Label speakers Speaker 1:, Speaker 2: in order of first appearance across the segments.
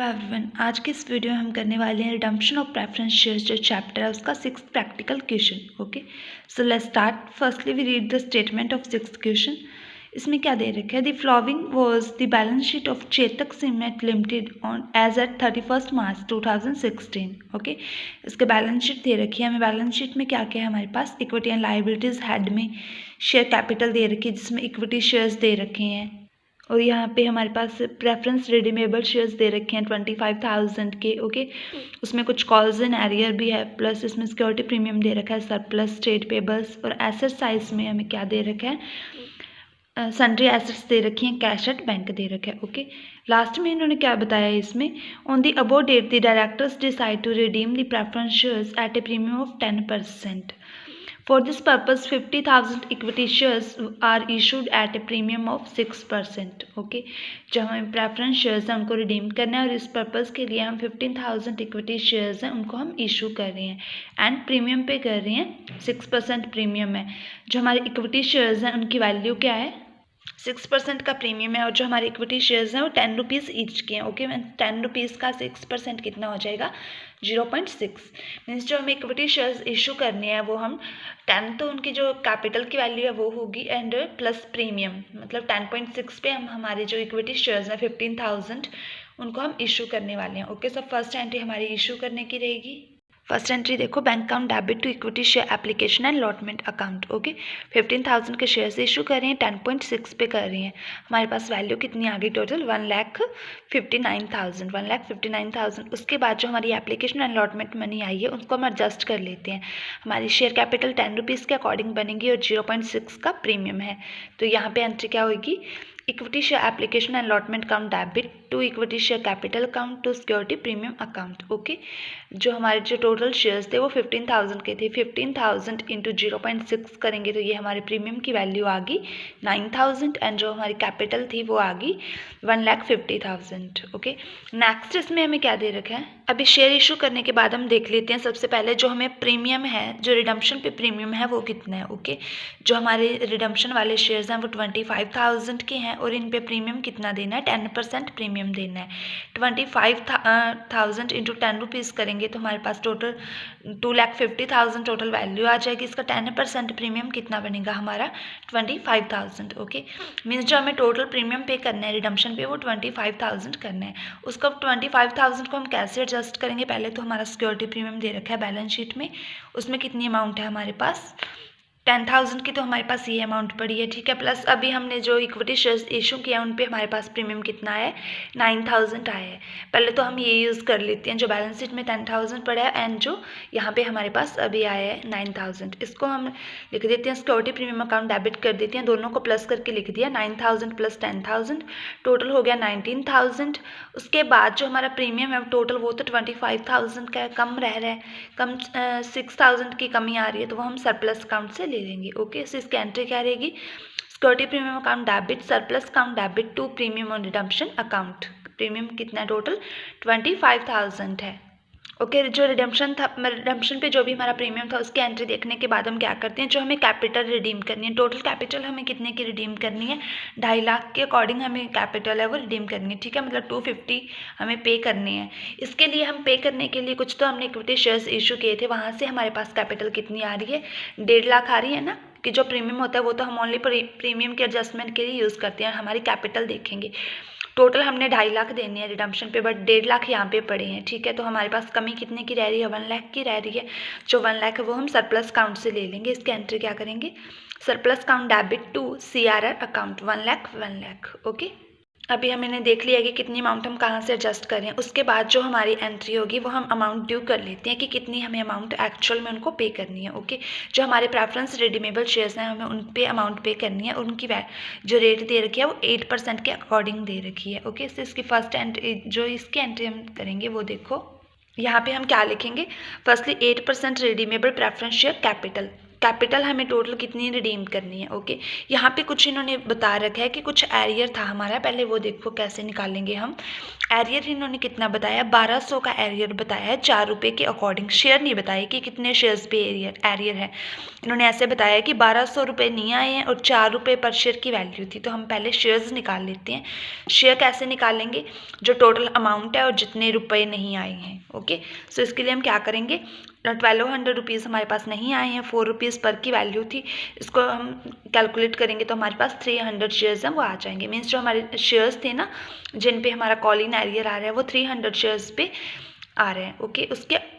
Speaker 1: Hello everyone, आज के इस वीडियो में हम करने वाले हैं रिडम्पशन ऑफ प्रेफरेंस शेयर्स जो चैप्टर है उसका 6th practical question. Okay, so let's start. Firstly we read the statement of 6th question. इसमें क्या दे रखा है? The following was the balance sheet of Chetak cement limited on as at 31 March 2016। Okay, इसके balance sheet दे रखी है हमें। बैलेंस शीट में क्या क्या है हमारे पास? इक्विटी एंड लाइबिलिटीज हेड में शेयर कैपिटल दे रखी है जिसमें इक्विटी शेयर्स दे रखे हैं, और यहाँ पे हमारे पास प्रेफरेंस रिडीमेबल शेयर्स दे रखे हैं 25,000 के। ओके, उसमें कुछ कॉल्स इन एरियर भी है, प्लस इसमें सिक्योरिटी प्रीमियम दे रखा है, सरप्लस ट्रेड पेबल्स, और एसेट साइज में हमें क्या दे रखा है? सन्ड्री एसेट्स दे रखी हैं, कैश एट बैंक दे रखा है। ओके, लास्ट में इन्होंने क्या बताया इसमें? On the above date the directors decide to redeem the preference shares at a premium of 10%. For this purpose, 50,000 equity shares are issued at a premium of 6%. Okay, जो हमें preference shares हैं उनको redeem करना है और इस purpose के लिए हम 15,000 इक्विटी शेयर्स हैं उनको हम इशू कर रहे हैं एंड प्रीमियम पे कर रहे हैं। 6% प्रीमियम है। जो हमारे इक्विटी शेयर्स हैं उनकी वैल्यू क्या है? 6% का प्रीमियम है, और जो हमारे इक्विटी शेयर्स हैं वो 10 रुपीज़ ईच के हैं। ओके, 10 रुपीज़ का 6% कितना हो जाएगा? 0.6। मीन्स जो हमें इक्विटी शेयर्स इशू करने हैं वो हम 10 तो उनकी जो कैपिटल की वैल्यू है वो होगी एंड प्लस प्रीमियम, मतलब 10.6 पे हम हमारे जो इक्विटी शेयर्स हैं 15,000 उनको हम इशू करने वाले हैं। ओके, सब फर्स्ट एंट्री हमारी इशू करने की रहेगी। फर्स्ट एंट्री देखो, bank account debit to equity share application and allotment account. Okay, 15,000 के शेयर्स इशू कर रहे हैं, 10.6 पे कर रही हैं। हमारे पास वैल्यू कितनी आ गई टोटल? 1,59,000। 1,59,000। उसके बाद जो हमारी application and allotment money I है उसको हम एडजस्ट कर लेते हैं। हमारी शेयर कैपिटल 10 रुपीज़ के अकॉर्डिंग बनेगी और 0.6 का प्रीमियम है, तो यहाँ पे एंट्री क्या होगी? Equity share application and allotment account debit to equity share capital account to security premium account. Okay, जो हमारे जो टोटल शेयर्स थे वो 15,000 के थे। 15,000 इंटू 0.6 करेंगे तो ये हमारे प्रीमियम की वैल्यू आ गई 9,000 एंड जो हमारी कैपिटल थी वो आ गई 1,50,000। ओके, नेक्स्ट इसमें हमें क्या दे रखा है? अभी शेयर इशू करने के बाद हम देख लेते हैं सबसे पहले जो हमें प्रीमियम है, जो रिडम्पशन पे प्रीमियम है वो कितना है। ओके, जो हमारे रिडम्पशन वाले शेयर्स हैं वो 25,000 के हैं और इन पे प्रीमियम कितना देना है? 10% प्रीमियम देना है। 25,000 इंटू 10 रुपीज़ करेंगे तो हमारे पास टोटल 2,50,000 टोटल वैल्यू आ जाएगी। इसका 10% प्रीमियम कितना बनेगा हमारा? 25,000। ओके, मीन्स जो हमें टोटल प्रीमियम पे करना है रिडम्पशन पे वो 25,000 करना है। उसका 25,000 को हम कैसे एडजस्ट करेंगे? पहले तो हमारा सिक्योरिटी प्रीमियम दे रखा है बैलेंस शीट में, उसमें कितनी अमाउंट है हमारे पास? 10,000 की तो हमारे पास ये अमाउंट पड़ी है, ठीक है। प्लस अभी हमने जो इक्विटी शेयर्स इशू किया उन पे हमारे पास प्रीमियम कितना है? 9,000 आया है। पहले तो हम ये यूज़ कर लेते हैं, जो बैलेंस शीट में 10,000 पड़ा है एंड जो यहाँ पे हमारे पास अभी आया है 9,000, इसको हम लिख देते हैं सिक्योरिटी प्रीमियम अकाउंट डेबिट कर देते हैं। दोनों को प्लस करके लिख दिया, 9,000 प्लस 10,000 टोटल हो गया 19,000। उसके बाद जो हमारा प्रीमियम है टोटल वो तो 25,000 का कम रह रहा है, कम 6,000 की कमी आ रही है, तो वो हम सरप्लस अकाउंट से ले लेंगे। ओके, सो इसकी एंट्री क्या रहेगी? Security premium account debit surplus account debit to premium on redemption account. Premium कितना है टोटल? 25,000 है। ओके, जो रिडम्पशन था, रिडम्पशन पे जो भी हमारा प्रीमियम था उसकी एंट्री देखने के बाद हम क्या करते हैं, जो हमें कैपिटल रिडीम करनी है, टोटल कैपिटल हमें कितने की रिडीम करनी है? 2.5 लाख के अकॉर्डिंग हमें कैपिटल है वो रिडीम करनी है, ठीक है। मतलब 250 हमें पे करने हैं। इसके लिए हम पे करने के लिए कुछ तो हमने इक्विटी शेयर्स इशू किए थे, वहाँ से हमारे पास कैपिटल कितनी आ रही है? 1.5 लाख आ रही है ना, कि जो प्रीमियम होता है वो तो हम ओनली प्रीमियम के एडजस्टमेंट के लिए यूज़ करते हैं। हमारी कैपिटल देखेंगे, टोटल हमने 2.5 लाख देने हैं रिडम्पशन पे, बट 1.5 लाख यहाँ पे पड़े हैं, ठीक है। तो हमारे पास कमी कितने की रह रही है? 1 लाख की रह रही है। जो 1 लाख है वो हम सरप्लस अकाउंट से ले लेंगे। इसकी एंट्री क्या करेंगे? Surplus account debit to CRR account 1 lakh. Okay, अभी हमने देख लिया कि कितनी अमाउंट हम कहाँ से एडजस्ट करें। उसके बाद जो हमारी एंट्री होगी वो हम अमाउंट ड्यू कर लेते हैं कि कितनी हमें अमाउंट एक्चुअल में उनको पे करनी है। ओके, जो हमारे प्रेफरेंस रिडीमेबल शेयर्स हैं हमें उन पे अमाउंट पे करनी है, और उनकी जो रेट दे रखी है वो 8% के अकॉर्डिंग दे रखी है। ओके, तो इसकी फर्स्ट एंट्री, जो इसकी एंट्री हम करेंगे वो देखो, यहाँ पे हम क्या लिखेंगे? Firstly 8% redeemable preference share capital. Capital हमें टोटल कितनी रिडीम करनी है। ओके, यहाँ पे कुछ इन्होंने बता रखा है कि कुछ एरियर था हमारा, पहले वो देखो कैसे निकालेंगे हम। एरियर इन्होंने कितना बताया, 1200 का एरियर बताया है 4 रुपये के अकॉर्डिंग। शेयर नहीं बताया कि कितने शेयर्स पे एरियर है। इन्होंने ऐसे बताया कि 1200 रुपये नहीं आए हैं और 4 रुपये पर शेयर की वैल्यू थी। तो हम पहले शेयर्स निकाल लेते हैं। शेयर कैसे निकालेंगे, जो टोटल अमाउंट है और जितने रुपये नहीं आए हैं। ओके, सो इसके लिए हम क्या करेंगे, 1200 रुपीज़ हमारे पास नहीं आए हैं, 4 रुपीज़ पर की वैल्यू थी, इसको हम कैलकुलेट करेंगे तो हमारे पास 300 शेयर्स हैं वो आ जाएंगे। मीन्स जो हमारे शेयर्स थे ना जिन पे हमारा कॉलिंग एरियर आ रहा है वो 300 शेयर्स पे आ रहे हैं। ओके,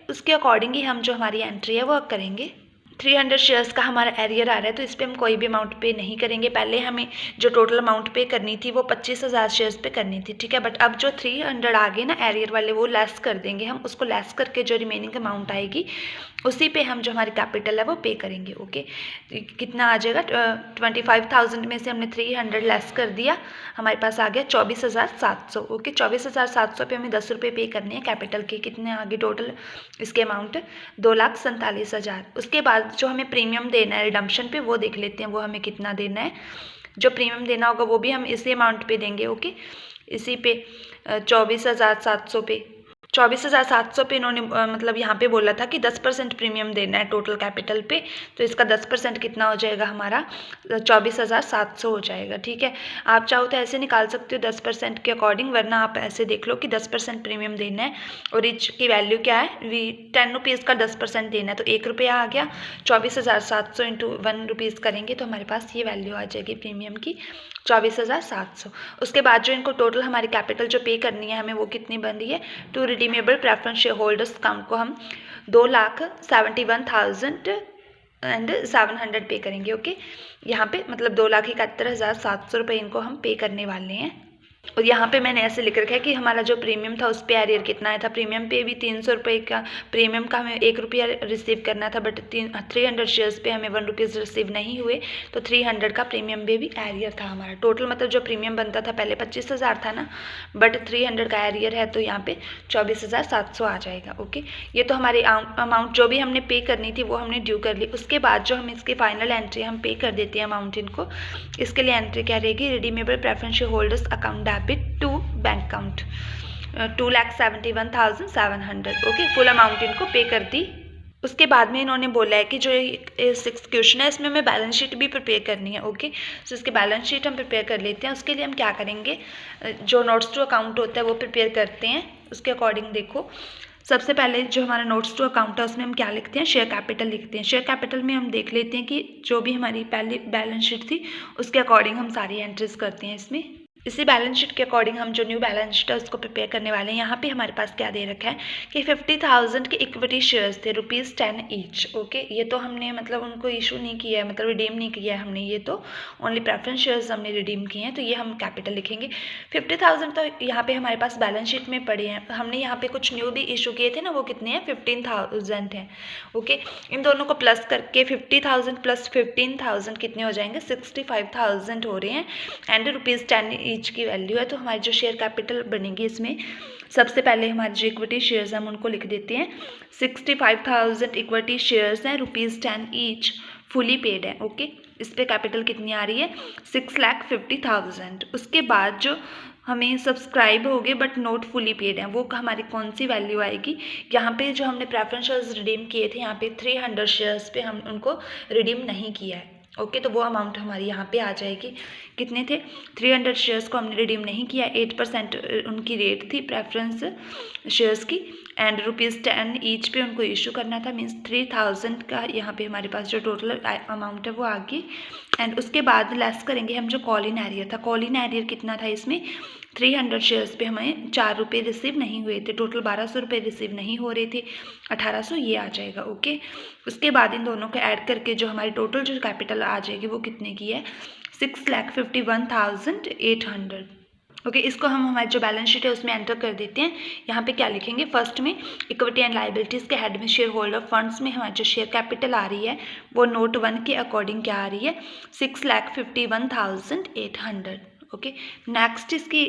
Speaker 1: उसके अकॉर्डिंग ही हम जो हमारी एंट्री है वो करेंगे। 300 शेयर्स का हमारा एरियर आ रहा है तो इस पर हम कोई भी अमाउंट पे नहीं करेंगे। पहले हमें जो टोटल अमाउंट पे करनी थी वो 25,000 शेयर्स पे करनी थी, ठीक है। बट अब जो 300 आ गए ना एरियर वाले, वो लेस कर देंगे हम। उसको लेस करके जो रिमेनिंग अमाउंट आएगी उसी पे हम जो हमारी कैपिटल है वो पे करेंगे। ओके, कितना आ जाएगा, 25,000 में से हमने 300 लेस कर दिया, हमारे पास आ गया 24,700। ओके, 24,700 पे हमें 10 रुपये पे करने हैं कैपिटल के। कितने आगे टोटल इसके अमाउंट, 2,47,000। उसके बाद जो हमें प्रीमियम देना है रिडम्पशन पे वो देख लेते हैं, वो हमें कितना देना है। जो प्रीमियम देना होगा वो भी हम इसी अमाउंट पे देंगे। ओके, इसी पे 24,700 पे 24,700 पे इन्होंने मतलब यहाँ पे बोला था कि 10% प्रीमियम देना है टोटल कैपिटल पे। तो इसका 10% कितना हो जाएगा हमारा, 24,700 हो जाएगा, ठीक है। आप चाहो तो ऐसे निकाल सकते हो 10% के अकॉर्डिंग, वरना आप ऐसे देख लो कि 10% प्रीमियम देना है और ईच की वैल्यू क्या है, 10 रुपीज़ का 10% देना है तो 1 रुपया आ गया। 24,700 इंटू 1 रुपीज़ करेंगे तो हमारे पास ये वैल्यू आ जाएगी प्रीमियम की, 24,700। उसके बाद जो इनको टोटल हमारी कैपिटल जो पे करनी है हमें वो कितनी बन रही है, to redeemable preference share holders account को हम 2,71,700 पे करेंगे। ओके, यहाँ पे मतलब 2,71,700 रुपये इनको हम पे करने वाले हैं। और यहाँ पे मैंने ऐसे लिख रखा है कि हमारा जो प्रीमियम था उस पे एरियर कितना आया था। प्रीमियम पे भी 300 रुपये का प्रीमियम का हमें 1 रुपया रिसीव करना था, बट 300 शेयर्स पे हमें 1 रुपीज़ रिसीव नहीं हुए, तो 300 का प्रीमियम पे भी एरियर था हमारा। टोटल मतलब जो प्रीमियम बनता था पहले 25,000 था ना, बट 300 का एरियर है तो यहाँ पे 24,700 आ जाएगा। ओके, ये तो हमारी अमाउंट जो भी हमने पे करनी थी वो हमने ड्यू कर ली। उसके बाद जो हम इसकी फाइनल एंट्री हम पे कर देते हैं अमाउंट इनको, इसके लिए एंट्री क्या रहेगी, redeemable preference share holders account debit to bank account 2,71,700। Okay, full amount इनको पे कर दी। उसके बाद में इन्होंने बोला है कि जो 6th क्वेश्चन है इसमें हमें बैलेंस शीट भी प्रिपेयर करनी है। ओके, सो इसके बैलेंस शीट हम प्रिपेयर कर लेते हैं। उसके लिए हम क्या करेंगे, जो नोट्स टू अकाउंट होता है वो प्रिपेयर करते हैं। उसके अकॉर्डिंग देखो, सबसे पहले जो हमारा नोट्स टू अकाउंट है उसमें हम क्या लिखते हैं, शेयर कैपिटल लिखते हैं। शेयर कैपिटल में हम देख लेते हैं कि जो भी हमारी पहली बैलेंस शीट थी उसके अकॉर्डिंग हम सारी एंट्रीज करते हैं इसमें। इसी बैलेंस शीट के अकॉर्डिंग हम जो न्यू बैलेंस शीट है उसको प्रिपेयर करने वाले हैं। यहाँ पे हमारे पास क्या दे रखा है कि 50,000 के इक्विटी शेयर्स थे, ₹10 ईच। ओके, ये तो हमने मतलब उनको इशू नहीं किया है, मतलब रिडीम नहीं किया है हमने, ये तो ओनली प्रेफरेंस शेयर्स हमने रिडीम किए हैं, तो ये हम कैपिटल लिखेंगे। 50,000 तो यहाँ पे हमारे पास बैलेंस शीट में पड़े हैं। हमने यहाँ पे कुछ न्यू भी इशू किए थे ना, वो कितने हैं, 15,000 हैं। ओके, इन दोनों को प्लस करके 50,000 प्लस 15,000 कितने हो जाएंगे, 65,000 हो रहे हैं एंड ₹10 ईच की वैल्यू है। तो हमारी जो शेयर कैपिटल बनेगी इसमें सबसे पहले हमारे जो इक्विटी शेयर्स हैं हम उनको लिख देते हैं। 65,000 इक्विटी शेयर्स हैं, ₹10 ईच, फुली पेड है। ओके, इस पे कैपिटल कितनी आ रही है, 6,50,000। उसके बाद जो हमें सब्सक्राइब हो गए बट नॉट फुली पेड है, वो हमारी कौन सी वैल्यू आएगी, यहाँ पे जो हमने प्रेफरेंस शेयर्स रिडीम किए थे यहाँ पे 300 शेयर्स पे हम उनको रिडीम नहीं किया है। ओके, तो वो अमाउंट हमारी यहाँ पे आ जाएगी। कितने थे, 300 शेयर्स को हमने रिडीम नहीं किया, 8% उनकी रेट थी प्रेफरेंस शेयर्स की एंड ₹10 ईच पे उनको इशू करना था। मीन्स 3,000 का यहाँ पे हमारे पास जो टोटल अमाउंट है वो आ गई। एंड उसके बाद लेस करेंगे हम जो कॉल इन एरियर था। कॉल इन एरियर कितना था इसमें, 300 शेयर्स पे हमें 4 रुपये रिसीव नहीं हुए थे, टोटल 1,200 रुपये रिसीव नहीं हो रहे थे, 1,800 ये आ जाएगा। ओके, उसके बाद इन दोनों को ऐड करके जो हमारी टोटल जो कैपिटल आ जाएगी वो कितने की है, 6,51,800। ओके, इसको हम हमारी जो बैलेंस शीट है उसमें एंटर कर देते हैं। यहाँ पे क्या लिखेंगे, फर्स्ट में इक्विटी एंड लाइबिलिटीज़ के हेड में शेयर होल्डर फंड्स में हमारी जो शेयर कैपिटल आ रही है वो नोट 1 के अकॉर्डिंग क्या आ रही है, 6,51,800। ओके, नेक्स्ट इसकी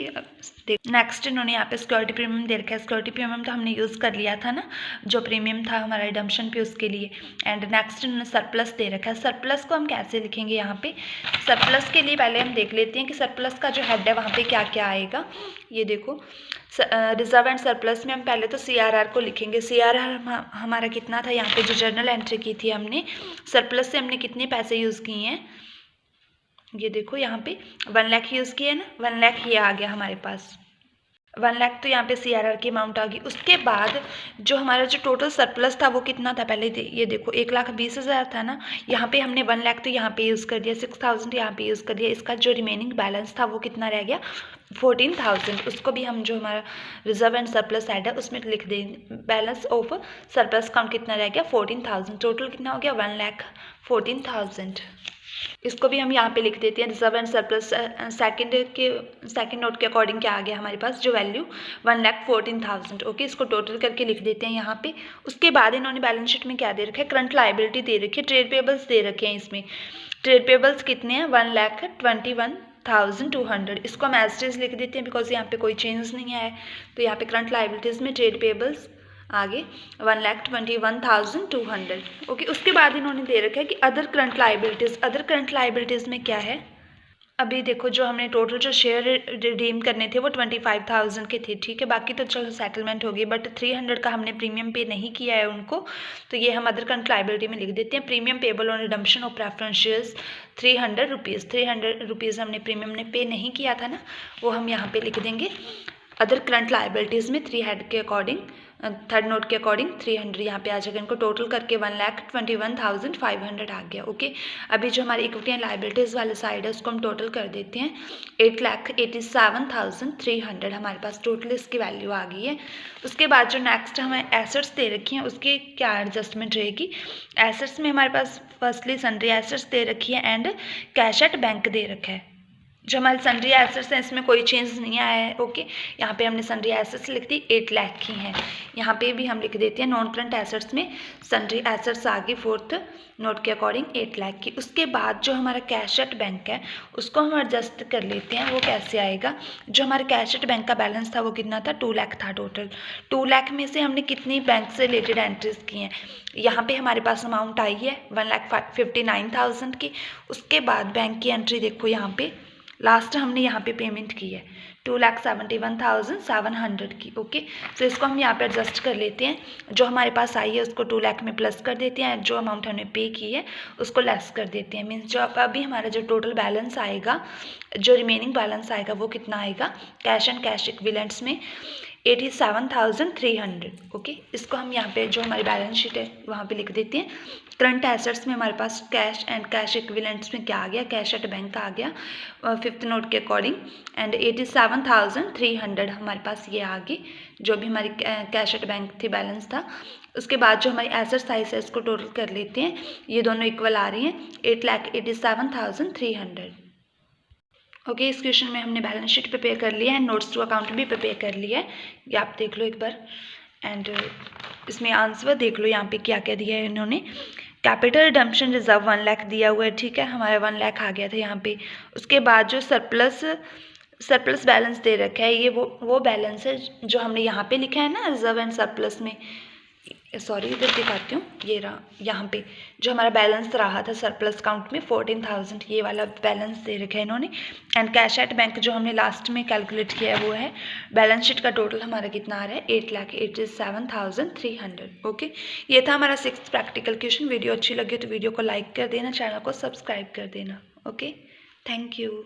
Speaker 1: नेक्स्ट इन्होंने यहाँ पे सिक्योरिटी प्रीमियम दे रखा है। सिक्योरिटी प्रीमियम तो हमने यूज़ कर लिया था ना, जो प्रीमियम था हमारा रिडम्पशन पे उसके लिए। एंड नेक्स्ट इन्होंने सरप्लस दे रखा है। सरप्लस को हम कैसे लिखेंगे यहाँ पे? सरप्लस के लिए पहले हम देख लेते हैं कि सरप्लस का जो हेड है वहाँ पे क्या क्या आएगा। ये देखो, रिजर्व एंड सरप्लस में हम पहले तो CRR को लिखेंगे। CRR हमारा कितना था यहाँ पे, जो जर्नल एंट्री की थी हमने, सरप्लस से हमने कितने पैसे यूज़ किए हैं, ये देखो यहाँ पे 1 लाख यूज़ किया है ना, 1 लाख ये आ गया हमारे पास। 1 लाख तो यहाँ पे CRR की अमाउंट आ गई। उसके बाद जो हमारा जो टोटल सरप्लस था वो कितना था, पहले ये देखो 1,20,000 था ना, यहाँ पे हमने 1 लाख तो यहाँ पे यूज़ कर दिया, 6,000 यहाँ पे यूज़ कर दिया। इसका जो रिमेनिंग बैलेंस था वो कितना रह गया, 14,000। उसको भी हम जो हमारा रिजर्व एंड सरप्लस साइड है उसमें लिख देंगे। बैलेंस ऑफ सरप्लस काउंट कितना रह गया, 14,000। टोटल कितना हो गया, 1,14,000। इसको भी हम यहाँ पे लिख देते हैं। Reserve and surplus second note के अकॉर्डिंग क्या आ गया हमारे पास, जो वैल्यू 1,14,000। ओके, इसको टोटल करके लिख देते हैं यहाँ पे। उसके बाद इन्होंने बैलेंस शीट में क्या दे रखा है, करंट लायबिलिटी दे रखी है, ट्रेड पेबल्स दे रखे हैं। इसमें ट्रेड पेबल्स कितने हैं, 1,21,200। इसको हम एज इट इज लिख देते हैं बिकॉज यहाँ पे कोई चेंज नहीं आया है। तो यहाँ पे करंट लायबिलिटीज़ में ट्रेड पेबल्स आगे 1,21,200। ओके, उसके बाद इन्होंने दे रखा है कि other current liabilities. Other current liabilities में क्या है, अभी देखो जो हमने टोटल जो शेयर रिडीम करने थे वो 25,000 के थे, ठीक है। बाकी तो चलो सेटलमेंट होगी, बट 300 का हमने प्रीमियम पे नहीं किया है उनको, तो ये हम अदर करंट लायबिलिटी में लिख देते हैं। Premium payable on redemption of preference shares 300 rupees. 300 rupees हमने प्रीमियम ने पे नहीं किया था ना, वो हम यहाँ पे लिख देंगे। अदर करंट लायबिलिटीज़ में 3 हेड के अकॉर्डिंग, थर्ड नोट के अकॉर्डिंग 300 यहाँ पे आ जाएगा। इनको टोटल करके 1,21,500 आ गया। ओके, अभी जो हमारी इक्विटी एंड लायबिलिटीज़ वाले साइड है उसको हम टोटल कर देते हैं। 8,87,300 हमारे पास टोटल इसकी वैल्यू आ गई है। उसके बाद जो नेक्स्ट हमें एसेट्स दे रखी हैं उसकी क्या एडजस्टमेंट रहेगी। एसेट्स में हमारे पास फर्स्टली सन्ड्री एसेट्स दे रखी है एंड कैश एट बैंक दे रखा है। जो हमारे सन्ड्री एसेट्स हैं इसमें कोई चेंज नहीं आया है। ओके, यहाँ पे हमने सन्ड्री एसेट्स लिख दी 8 लाख की हैं। यहाँ पे भी हम लिख देते हैं नॉन करंट एसेट्स में सन्ड्री एसेट्स आ गई फोर्थ नोट के अकॉर्डिंग 8 लाख की। उसके बाद जो हमारा कैश एट बैंक है उसको हम एडजस्ट कर लेते हैं। वो कैसे आएगा, जो हमारा कैश एट बैंक का बैलेंस था वो कितना था, 2 लाख था टोटल। 2 लाख में से हमने कितनी बैंक से रिलेटेड एंट्रीज की हैं, यहाँ पे हमारे पास अमाउंट आई है 1,59,000 की। उसके बाद बैंक की एंट्री देखो, यहाँ पे लास्ट हमने यहाँ पे पेमेंट की है 2,71,700 की। ओके, तो इसको हम यहाँ पे एडजस्ट कर लेते हैं। जो हमारे पास आई है उसको 2 लाख में प्लस कर देते हैं, जो अमाउंट हमने पे की है उसको लेस कर देते हैं। मीन्स जो अभी हमारा जो टोटल बैलेंस आएगा, जो रिमेनिंग बैलेंस आएगा वो कितना आएगा, कैश एंड कैश इक्विवेलेंट्स में 87,300। ओके, इसको हम यहाँ पे जो हमारी बैलेंस शीट है वहाँ पे लिख देते हैं। करंट एसेट्स में हमारे पास कैश एंड कैश इक्विवेलेंट्स में क्या आ गया, कैश एट बैंक आ गया फिफ्थ नोट के अकॉर्डिंग एंड 87,300 हमारे पास ये आ गई, जो भी हमारी कैश एट बैंक थी बैलेंस था। उसके बाद जो हमारी एसेट साइज है इसको टोटल कर लेते हैं, ये दोनों इक्वल आ रही हैं 8,87,300। ओके, इस क्वेश्चन में हमने बैलेंस शीट प्रिपेयर कर लिया है, नोट्स टू अकाउंट भी प्रिपेयर कर लिया है, ये आप देख लो एक बार। एंड इसमें आंसर देख लो यहाँ पे क्या क्या दिया है इन्होंने। कैपिटल रिडम्पशन रिजर्व 1 लाख दिया हुआ है, ठीक है, हमारा 1 लाख आ गया था यहाँ पे। उसके बाद जो सरप्लस बैलेंस दे रखा है, ये वो बैलेंस है जो हमने यहाँ पे लिखा है ना रिजर्व एंड सरप्लस में। सॉरी, इधर दिखाती हूँ, ये रहा यहाँ पे जो हमारा बैलेंस रहा था सरप्लस काउंट में 14,000, ये वाला बैलेंस दे रखा है इन्होंने। एंड कैश एट बैंक जो हमने लास्ट में कैलकुलेट किया है वो है, बैलेंस शीट का टोटल हमारा कितना आ रहा है 8,87,300। ओके, ये था हमारा 6th प्रैक्टिकल क्वेश्चन। वीडियो अच्छी लगी तो वीडियो को लाइक कर देना, चैनल को सब्सक्राइब कर देना। Okay, thank you.